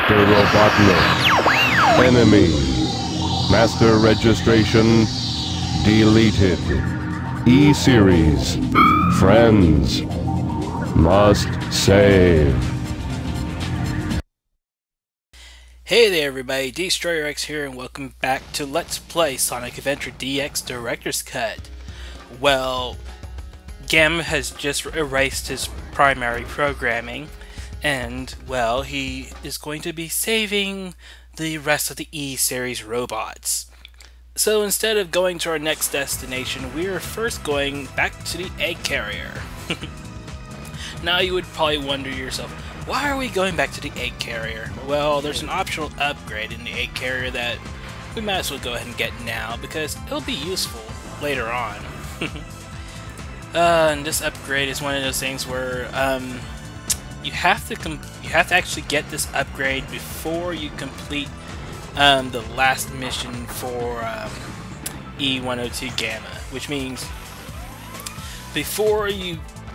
Dr. Robotnik. Enemy. Master registration deleted. E-Series. Friends. Must save. Hey there everybody, DestroyerX here and welcome back to Let's Play Sonic Adventure DX Director's Cut. Well, Gamma has just erased his primary programming and, well, he is going to be saving the rest of the E-Series robots. So instead of going to our next destination, we are first going back to the egg carrier. Now you would probably wonder yourself, why are we going back to the egg carrier? Well, there's an optional upgrade in the egg carrier that we might as well go ahead and get now because it'll be useful later on. And this upgrade is one of those things where you have to actually get this upgrade before you complete the last mission for E-102 Gamma, which means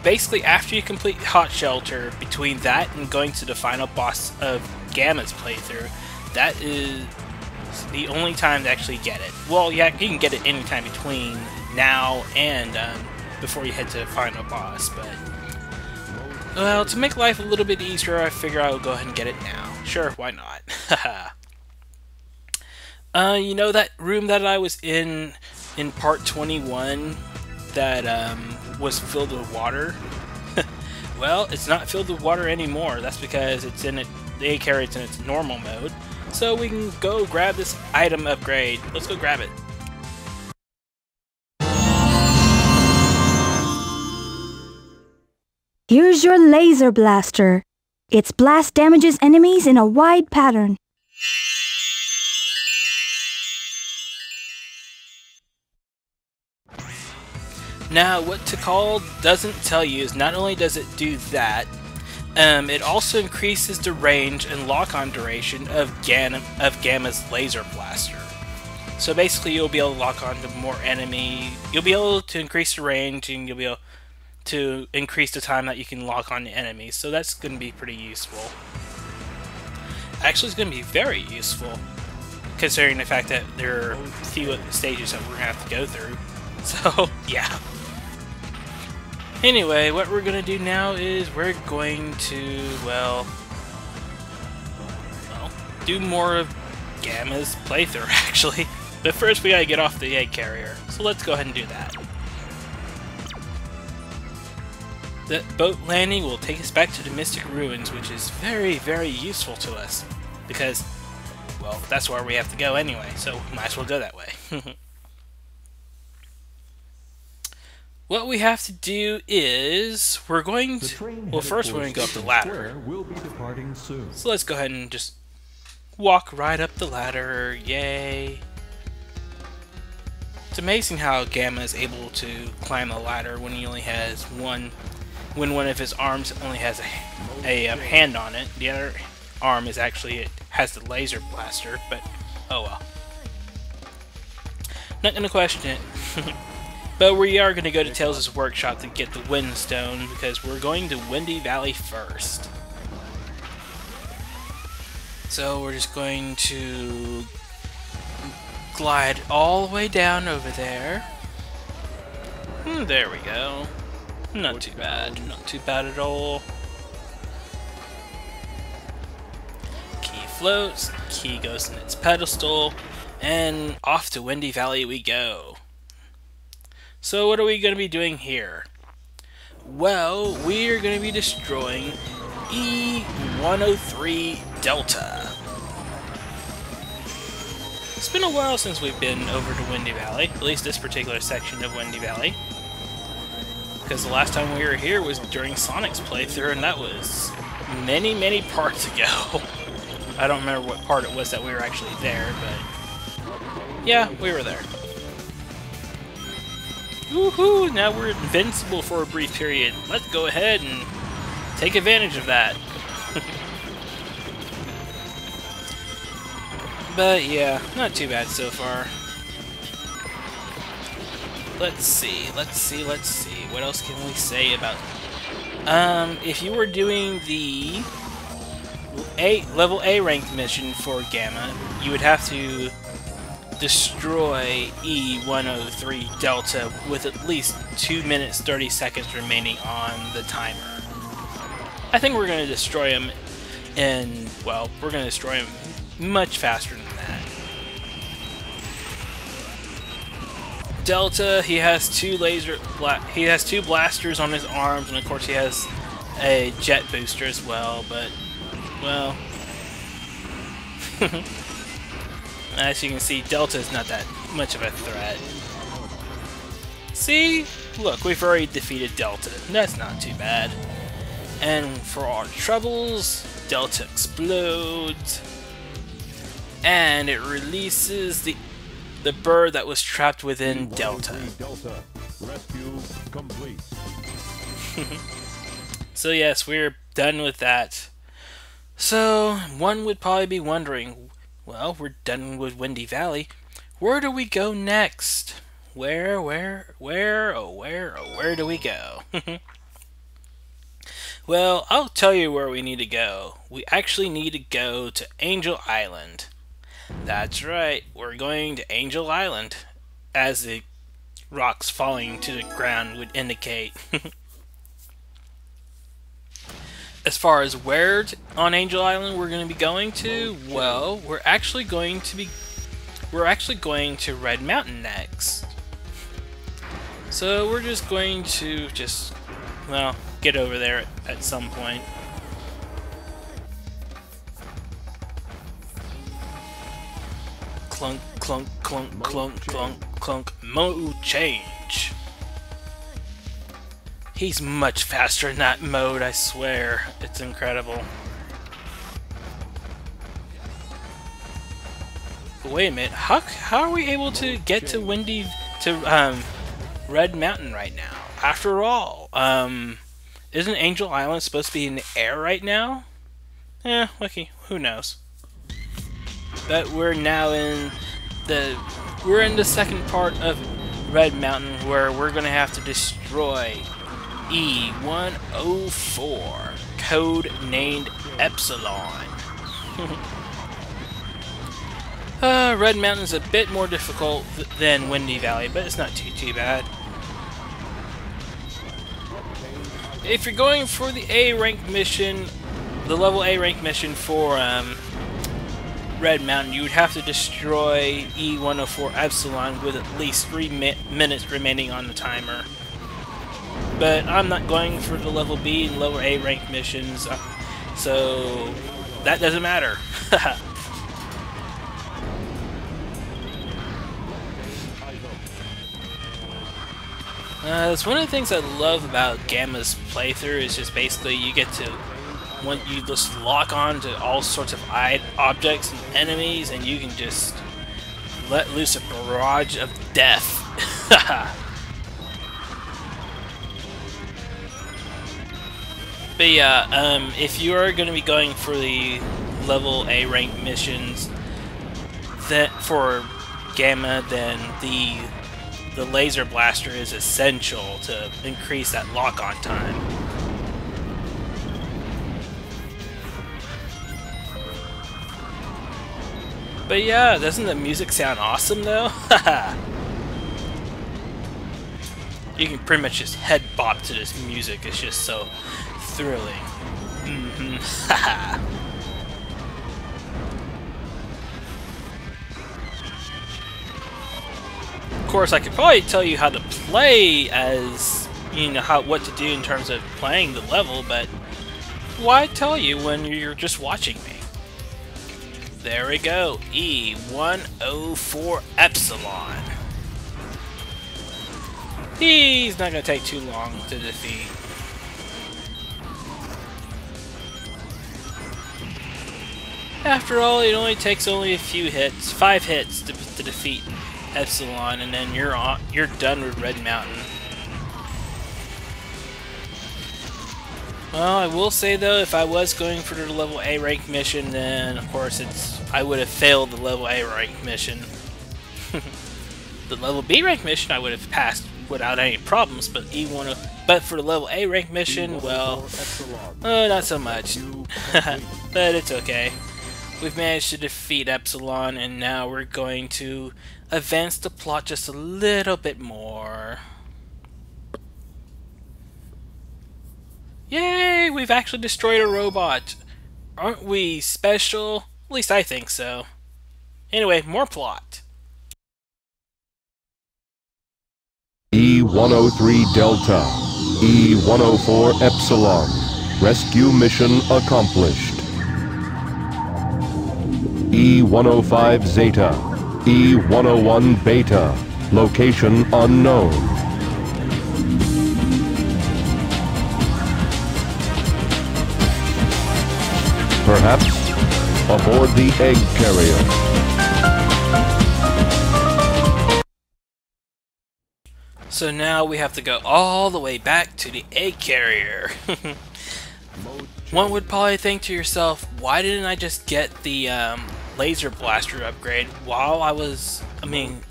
basically after you complete Hot Shelter, between that and going to the final boss of Gamma's playthrough, that is the only time to actually get it. Well, yeah, you can get it anytime between now and before you head to the final boss, but well, to make life a little bit easier, I figure I will go ahead and get it now. Sure, why not? You know that room that I was in part 21 that was filled with water? Well, it's not filled with water anymore. That's because it's in the egg carrier is in its normal mode. So we can go grab this item upgrade. Let's go grab it. Here's your laser blaster. Its blast damages enemies in a wide pattern. Now, what Tikal doesn't tell you is not only does it do that, it also increases the range and lock-on duration of Gamma's laser blaster. So basically, you'll be able to lock on to more enemy. You'll be able to increase the range, and you'll be able to increase the time that you can lock on the enemies. So that's going to be pretty useful. Actually, it's going to be very useful, considering the fact that there are a few stages that we're going to have to go through. So, yeah. Anyway, what we're going to do now is we're going to, well, do more of Gamma's playthrough, actually. But first we gotta get off the egg carrier, so let's go ahead and do that. The boat landing will take us back to the Mystic Ruins, which is very, very useful to us. Because, well, that's where we have to go anyway, so might as well go that way. What we have to do is, we're going to, well, first we're going to go up the ladder. So let's go ahead and just walk right up the ladder, yay. It's amazing how Gamma is able to climb the ladder when he only has one of his arms only has a hand on it. The other arm is actually, it has the laser blaster, but oh well. Not gonna question it. But we are going to go to Tails' workshop to get the Wind Stone, because we're going to Windy Valley first. So we're just going to glide all the way down over there. There we go. Not too bad. Not too bad at all. Key floats, key goes in its pedestal, and off to Windy Valley we go. So what are we going to be doing here? Well, we are going to be destroying E-103 Delta. It's been a while since we've been over to Windy Valley, at least this particular section of Windy Valley. Because the last time we were here was during Sonic's playthrough, and that was many, many parts ago. I don't remember what part it was that we were actually there, but yeah, we were there. Woohoo! Now we're invincible for a brief period. Let's go ahead and take advantage of that. But yeah, not too bad so far. Let's see. What else can we say about... if you were doing the level A ranked mission for Gamma, you would have to destroy E-103 Delta with at least 2 minutes 30 seconds remaining on the timer. I think we're going to destroy him well, we're going to destroy him much faster than that. Delta, he has two blasters on his arms, and of course he has a jet booster as well, but, well, as you can see, Delta is not that much of a threat. See? Look, we've already defeated Delta. That's not too bad. And for our troubles, Delta explodes, and it releases the bird that was trapped within Delta. Rescue complete. So yes, we're done with that. So, one would probably be wondering, well, we're done with Windy Valley. Where do we go next? Where do we go? Well, I'll tell you where we need to go. We actually need to go to Angel Island. That's right, we're going to Angel Island, as the rocks falling to the ground would indicate. As far as where on Angel Island we're going to be going to, well, we're actually going to Red Mountain next. So we're just going to well, get over there at some point. Clunk, clunk, clunk, clunk, clunk, clunk. Mode change. He's much faster in that mode, I swear. It's incredible. But wait a minute, how are we able to get to Red Mountain right now? After all, isn't Angel Island supposed to be in the air right now? Okay, who knows? But we're now in the second part of Red Mountain, where we're gonna have to destroy E-104, code named Epsilon. Red Mountain is a bit more difficult than Windy Valley, but it's not too bad. If you're going for the A-rank mission, the level A-rank mission for Red Mountain, you would have to destroy E-104 Epsilon with at least 3 minutes remaining on the timer. But I'm not going for the level B and lower A rank missions, so that doesn't matter. That's one of the things I love about Gamma's playthrough, is just basically you get to, when you just lock on to all sorts of objects and enemies, and you can just let loose a barrage of death. But yeah, if you are going to be going for the level A rank missions for Gamma, then the laser blaster is essential to increase that lock-on time. But yeah, doesn't the music sound awesome though? You can pretty much just head bop to this music. It's just so thrilling. Of course, I could probably tell you how to play, as you know what to do in terms of playing the level, but why tell you when you're just watching me? There we go, E-104 Epsilon. He's not going to take too long to defeat. After all, it only takes a few hits, 5 hits to defeat Epsilon, and then you're done with Red Mountain. Well, I will say though, if I was going for the level A rank mission, then of course I would have failed the level A rank mission. The level B rank mission I would have passed without any problems, but but for the level A rank mission, well, not so much. But it's okay. We've managed to defeat Epsilon, and now we're going to advance the plot just a little bit more. Yay! We've actually destroyed a robot! Aren't we special? At least I think so. Anyway, more plot. E-103 Delta, E-104 Epsilon. Rescue mission accomplished. E-105 Zeta, E-101 Beta. Location unknown. Perhaps aboard the egg carrier. So now we have to go all the way back to the egg carrier. One would probably think to yourself, why didn't I just get the laser blaster upgrade while I was...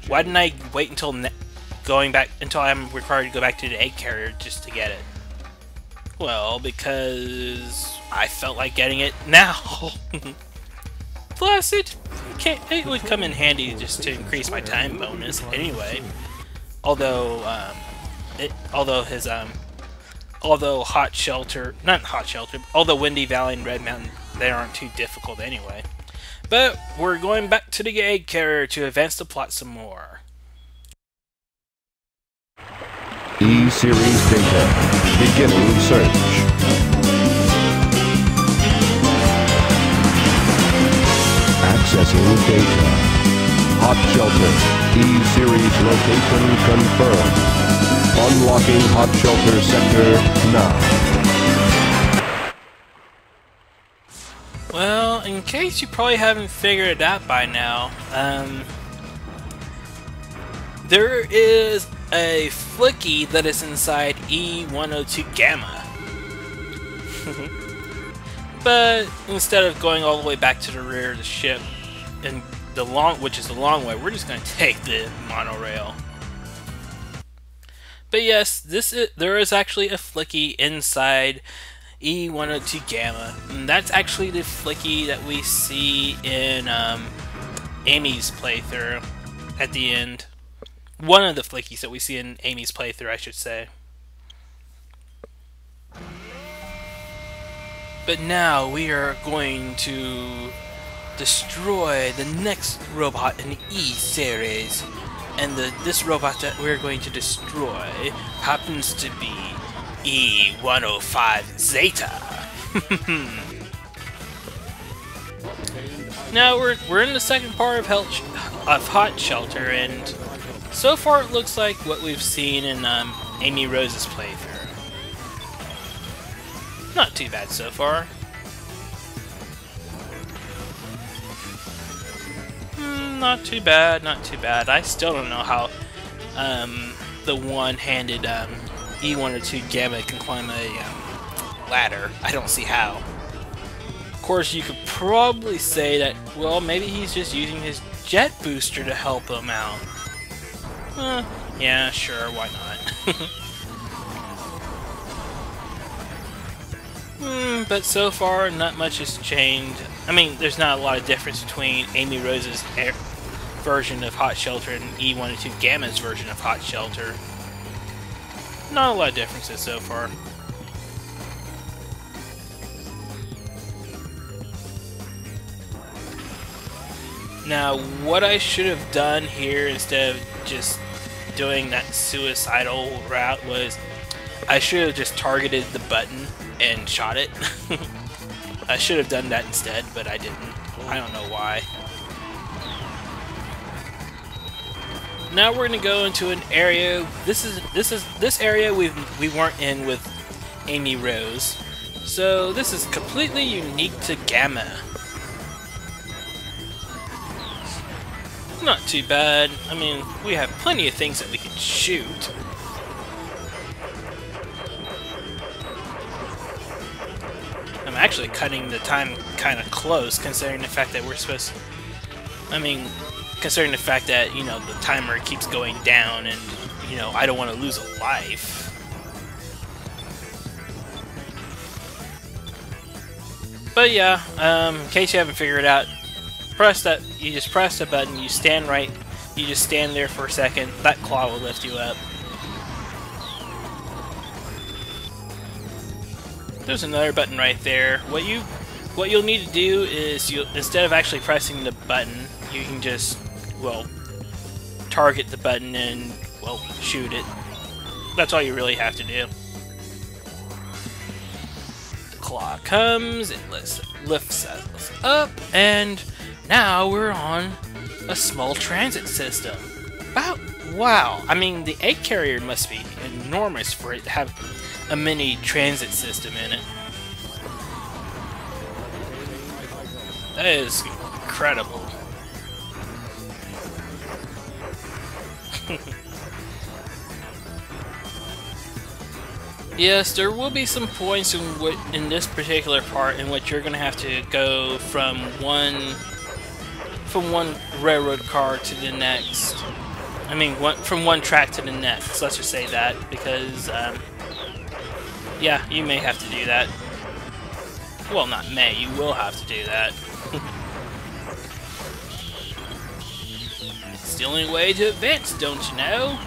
why didn't I wait until until I'm required to go back to the egg carrier just to get it? Well, because I felt like getting it now. Plus, it would come in handy just to increase my time bonus anyway. Although although Windy Valley and Red Mountain, they aren't too difficult anyway. But we're going back to the egg carrier to advance the plot some more. E-Series data. Beginning search. Accessing data. Hot shelter. E-Series location confirmed. Unlocking hot shelter sector now. Well, in case you probably haven't figured it out by now, there is a flicky that is inside E-102 Gamma. But instead of going all the way back to the rear of the ship, and which is the long way, we're just going to take the monorail. But yes, there is actually a flicky inside E-102 Gamma, and that's actually the flicky that we see in Amy's playthrough at the end. One of the flickies that we see in Amy's playthrough, I should say. But now we are going to destroy the next robot in the E-series. And this robot that we're going to destroy happens to be E-105 Zeta. Now we're in the second part of Hot Shelter, and so far it looks like what we've seen in Amy Rose's playthrough. Not too bad so far. Not too bad, not too bad. I still don't know how the one-handed E-102 Gamma can climb a ladder. I don't see how. Of course, you could probably say that, well, maybe he's just using his jet booster to help him out. Yeah, sure, why not? But so far, not much has changed. I mean, there's not a lot of difference between Amy Rose's version of Hot Shelter and E-102 Gamma's version of Hot Shelter. Not a lot of differences so far. Now, what I should have done here instead of just doing that suicidal route was I should have just targeted the button and shot it. I should have done that instead, but I didn't. I don't know why. Now we're gonna go into an area. This area we weren't in with Amy Rose, so this is completely unique to Gamma. Not too bad. I mean, we have plenty of things that we can shoot. I'm actually cutting the time kind of close, considering the fact that we're supposed to... I mean, considering the fact that, you know, the timer keeps going down and, you know, I don't want to lose a life. But yeah, in case you haven't figured it out, you just press the button, you just stand there for a second, that claw will lift you up. There's another button right there. What you'll need to do is, instead of actually pressing the button, you can just, well, target the button and, well, shoot it. That's all you really have to do. The claw comes, it lifts us up, and now we're on a small transit system. Wow, I mean, the egg carrier must be enormous for it to have a mini transit system in it. That is incredible. Yes, there will be some points in this particular part in which you're going to have to go from one railroad car to the next. I mean, from one track to the next. Let's just say that, because yeah, you may have to do that. Well, not may, you will have to do that. It's the only way to advance, don't you know?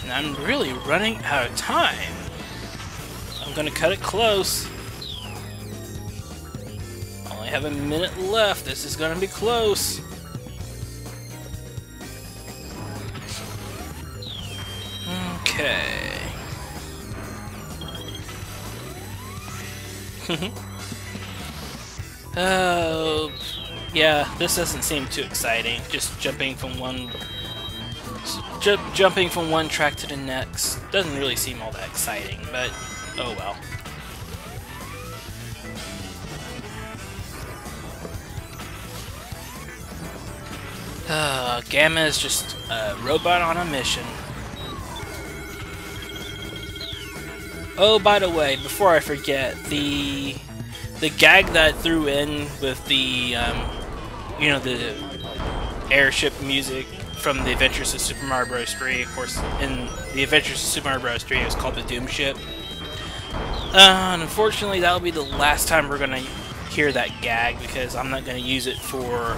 And I'm really running out of time. I'm gonna cut it close. Only have a minute left. This is gonna be close. Okay. Oh, yeah, this doesn't seem too exciting. Just jumping from one track to the next doesn't really seem all that exciting, but oh well. Gamma is just a robot on a mission. Oh, by the way, before I forget, the gag that I threw in with the you know, the airship music from the Adventures of Super Mario Bros. 3, of course, in the Adventures of Super Mario Bros. 3, it was called the Doom Ship. And unfortunately, that'll be the last time we're gonna hear that gag, because I'm not gonna use it for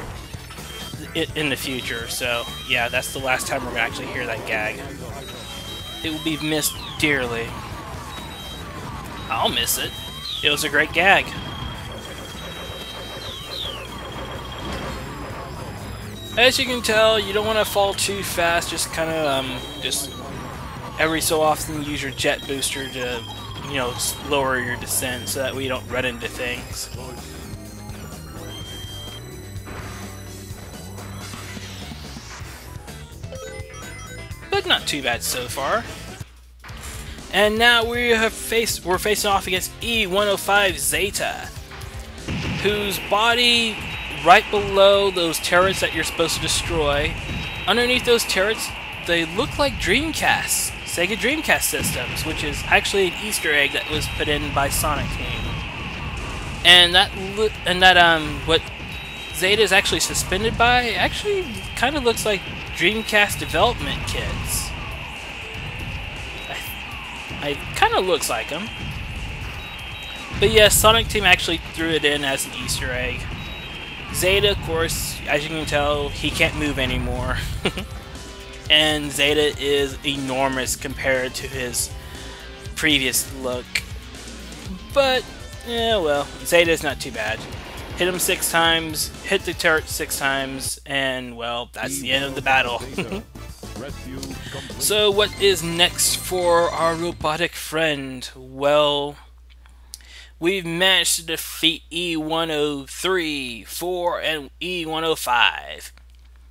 in the future. So yeah, that's the last time we're gonna actually hear that gag. It will be missed dearly. I'll miss it. It was a great gag. As you can tell, you don't want to fall too fast. Just kind of, just every so often use your jet booster to, you know, lower your descent so that we don't run into things. But not too bad so far. And now we're facing off against E-105 Zeta, whose body right below those turrets that you're supposed to destroy. Underneath those turrets, they look like Dreamcast, Sega Dreamcast systems, which is actually an Easter egg that was put in by Sonic Team. And what Zeta is actually suspended by actually kind of looks like Dreamcast development kits. It kind of looks like them. But yes, Sonic Team actually threw it in as an Easter egg. Zeta, of course, as you can tell, he can't move anymore. And Zeta is enormous compared to his previous look. But, yeah, well, Zeta's not too bad. Hit him 6 times, hit the turret 6 times, and, well, that's the end of the battle. So, what is next for our robotic friend? Well, we've managed to defeat E-103, 4, and E-105.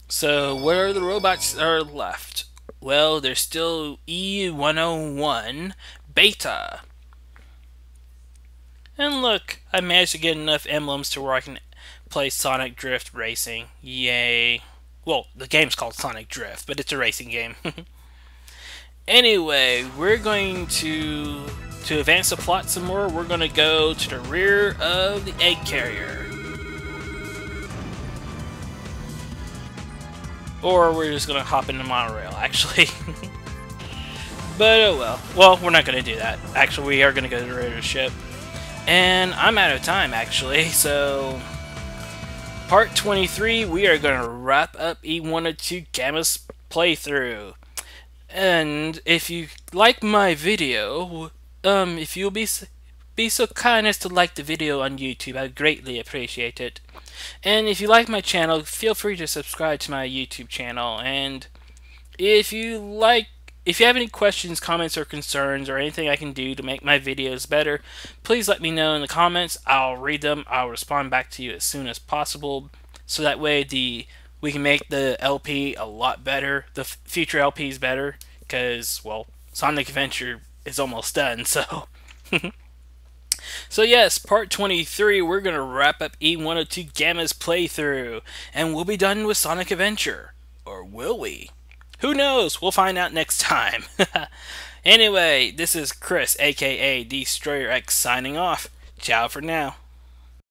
So, what are the robots that are left? Well, there's still E-101, Beta. And look, I managed to get enough emblems to where I can play Sonic Drift Racing. Yay. Well, the game's called Sonic Drift, but it's a racing game. Anyway, we're going to advance the plot some more. We're going to go to the rear of the egg carrier. Or we're just gonna hop in the monorail, actually. But oh well. Well, we're not gonna do that. Actually, we are gonna go to the Raider ship. And I'm out of time, actually, so... Part 23, we are gonna wrap up E-102 Gamma's playthrough. And if you like my video, if you'll be so kind as to like the video on YouTube, I'd greatly appreciate it. And if you like my channel, feel free to subscribe to my YouTube channel. And if you have any questions, comments, or concerns, or anything I can do to make my videos better, please let me know in the comments. I'll read them. I'll respond back to you as soon as possible, so that way we can make the LP a lot better, the future LPs better, because, well, Sonic Adventure is almost done, so... So yes, part 23, we're going to wrap up E-102 Gamma's playthrough, and we'll be done with Sonic Adventure. Or will we? Who knows? We'll find out next time. Anyway, this is Chris, aka Destroyer X, signing off. Ciao for now.